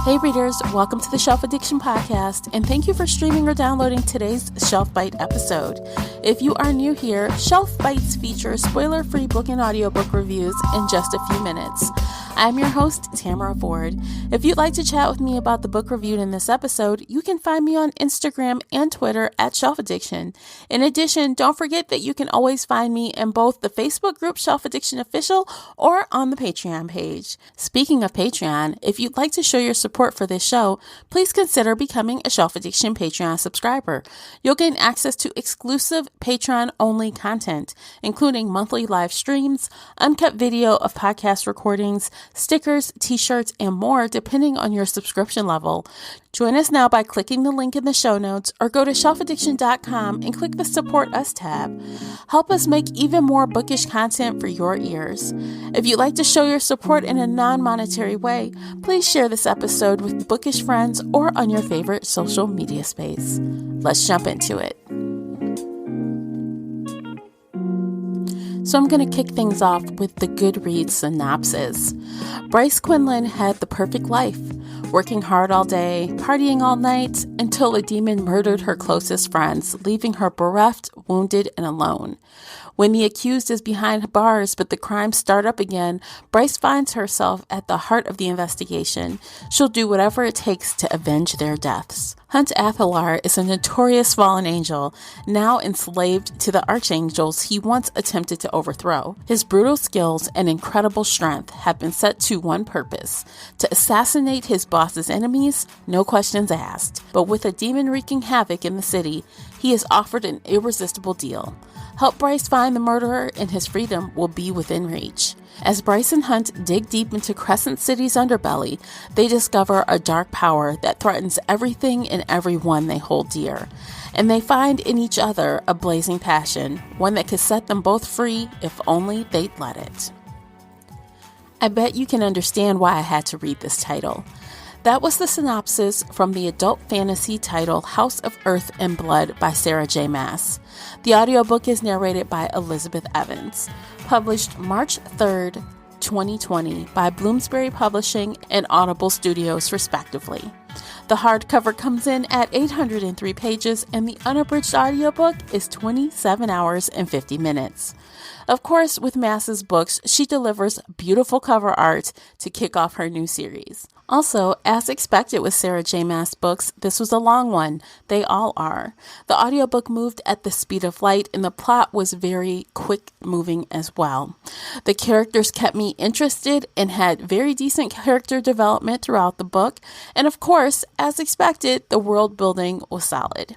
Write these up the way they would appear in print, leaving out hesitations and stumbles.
Hey readers, welcome to the Shelf Addiction Podcast, and thank you for streaming or downloading today's Shelf Byte episode. If you are new here, Shelf Bytes feature spoiler-free book and audiobook reviews in just a few minutes. I'm your host, Tamara Ford. If you'd like to chat with me about the book reviewed in this episode, you can find me on Instagram and Twitter at Shelf Addiction. In addition, don't forget that you can always find me in both the Facebook group Shelf Addiction Official or on the Patreon page. Speaking of Patreon, if you'd like to show your support for this show, please consider becoming a Shelf Addiction Patreon subscriber. You'll gain access to exclusive Patreon-only content, including monthly live streams, uncut video of podcast recordings, stickers, t-shirts, and more depending on your subscription level. Join us now by clicking the link in the show notes or go to shelfaddiction.com and click the Support Us tab. Help us make even more bookish content for your ears. If you'd like to show your support in a non-monetary way, please share this episode with bookish friends or on your favorite social media space. Let's jump into it. So I'm going to kick things off with the Goodreads synopsis. Bryce Quinlan had the perfect life, working hard all day, partying all night, until a demon murdered her closest friends, leaving her bereft, wounded, and alone. When the accused is behind bars but the crimes start up again, Bryce finds herself at the heart of the investigation. She'll do whatever it takes to avenge their deaths. Hunt Athalar is a notorious fallen angel, now enslaved to the archangels he once attempted to overthrow. His brutal skills and incredible strength have been set to one purpose: to assassinate his boss's enemies, no questions asked. But with a demon wreaking havoc in the city, he is offered an irresistible deal. Help Bryce find the murderer and his freedom will be within reach. As Bryce and Hunt dig deep into Crescent City's underbelly, they discover a dark power that threatens everything and everyone they hold dear. And they find in each other a blazing passion, one that could set them both free if only they'd let it. I bet you can understand why I had to read this title. That was the synopsis from the adult fantasy title House of Earth and Blood by Sarah J. Maas. The audiobook is narrated by Elizabeth Evans. Published March 3rd, 2020 by Bloomsbury Publishing and Audible Studios, respectively. The hardcover comes in at 803 pages and the unabridged audiobook is 27 hours and 50 minutes. Of course, with Maas's books, she delivers beautiful cover art to kick off her new series. Also, as expected with Sarah J. Maas books, this was a long one. They all are. The audiobook moved at the speed of light and the plot was very quick moving as well. The characters kept me interested and had very decent character development throughout the book. And of course, as expected, the world building was solid.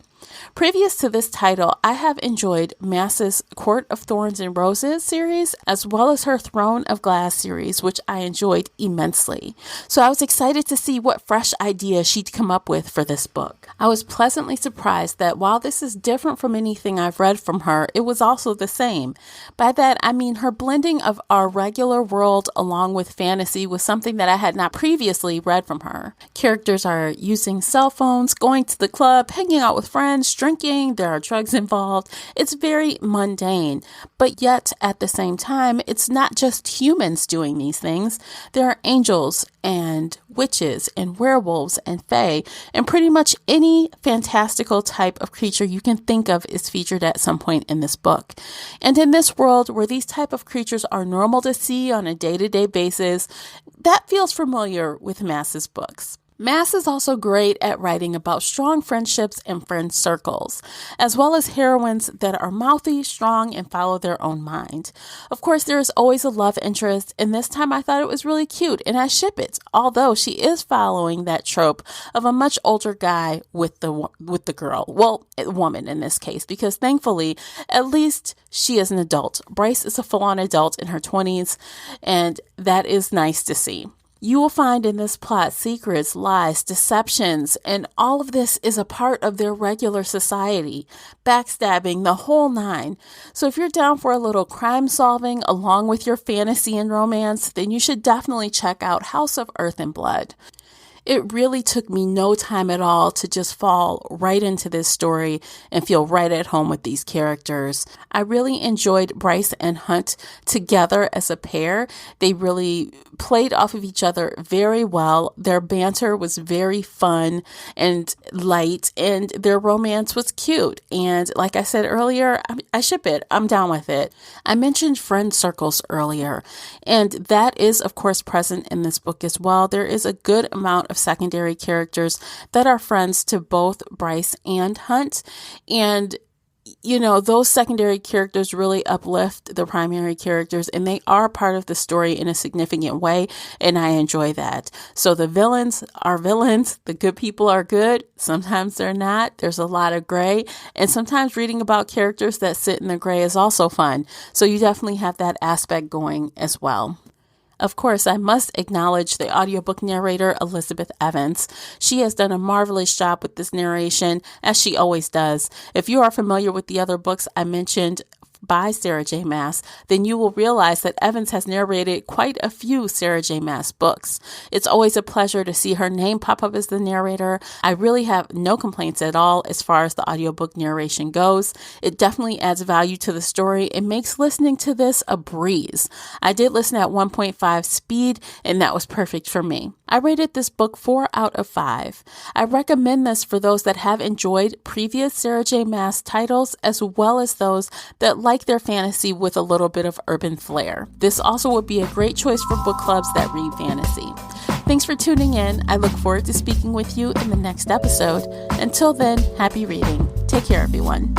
Previous to this title, I have enjoyed Maas's Court of Thorns and Roses series, as well as her Throne of Glass series, which I enjoyed immensely. So I was excited to see what fresh ideas she'd come up with for this book. I was pleasantly surprised that while this is different from anything I've read from her, it was also the same. By that, I mean her blending of our regular world along with fantasy was something that I had not previously read from her. Characters are using cell phones, going to the club, hanging out with friends, drinking, there are drugs involved. It's very mundane, but yet at the same time, it's not just humans doing these things. There are angels and witches and werewolves and fae, and pretty much any fantastical type of creature you can think of is featured at some point in this book. And in this world where these type of creatures are normal to see on a day-to-day basis, that feels familiar with Maas's books. Maas is also great at writing about strong friendships and friend circles, as well as heroines that are mouthy, strong, and follow their own mind. Of course, there is always a love interest, and this time I thought it was really cute, and I ship it, although she is following that trope of a much older guy with the girl. Well, a woman in this case, because thankfully, at least she is an adult. Bryce is a full-on adult in her 20s, and that is nice to see. You will find in this plot secrets, lies, deceptions, and all of this is a part of their regular society. Backstabbing, the whole nine. So if you're down for a little crime solving along with your fantasy and romance, then you should definitely check out House of Earth and Blood. It really took me no time at all to just fall right into this story and feel right at home with these characters. I really enjoyed Bryce and Hunt together as a pair. They really played off of each other very well. Their banter was very fun and light, and their romance was cute. And like I said earlier, I ship it. I'm down with it. I mentioned friend circles earlier, and that is, of course, present in this book as well. There is a good amount of secondary characters that are friends to both Bryce and Hunt. And those secondary characters really uplift the primary characters, and they are part of the story in a significant way, and I enjoy that. So the villains are villains, the good people are good, sometimes they're not. There's a lot of gray, and sometimes reading about characters that sit in the gray is also fun. So you definitely have that aspect going as well. Of course, I must acknowledge the audiobook narrator, Elizabeth Evans. She has done a marvelous job with this narration, as she always does. If you are familiar with the other books I mentioned by Sarah J. Maas, then you will realize that Evans has narrated quite a few Sarah J. Maas books. It's always a pleasure to see her name pop up as the narrator. I really have no complaints at all as far as the audiobook narration goes. It definitely adds value to the story and makes listening to this a breeze. I did listen at 1.5 speed, and that was perfect for me. I rated this book 4 out of 5. I recommend this for those that have enjoyed previous Sarah J. Maas titles, as well as those that like their fantasy with a little bit of urban flair. This also would be a great choice for book clubs that read fantasy. Thanks for tuning in. I look forward to speaking with you in the next episode. Until then, happy reading. Take care, everyone.